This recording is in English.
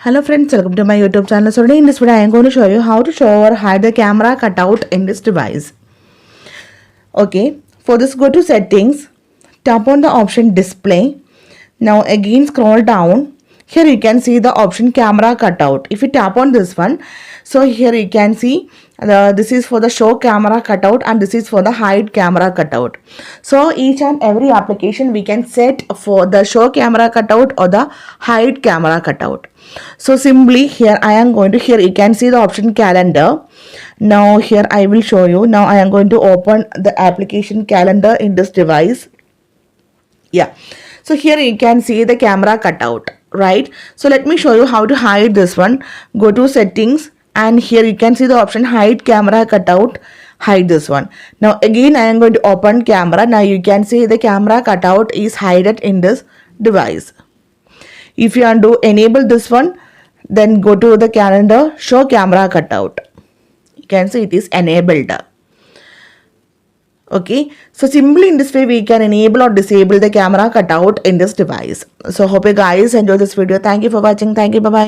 Hello friends, welcome to my YouTube channel. So today in this video I am going to show you how to show or hide the camera cutout in this device. Okay, for this go to settings, tap on the option display. Now again scroll down. Here you can see the option camera cutout. If you tap on this one, so here you can see this is for the show camera cutout and this is for the hide camera cutout. So each and every application we can set for the show camera cutout or the hide camera cutout. So simply here I am going to, here you can see the option calendar. Now here I will show you. Now I am going to open the application calendar in this device. Yeah, so here you can see the camera cutout, right? So let me show you how to hide this one. Go to settings and here you can see the option hide camera cutout. Hide this one. Now again I am going to open camera. Now you can see the camera cutout is hidden in this device. If you want to enable this one, then go to the calendar, show camera cutout. You can see it is enabled. Okay, so simply in this way we can enable or disable the camera cutout in this device. So hope you guys enjoy this video. Thank you for watching. Thank you. Bye bye.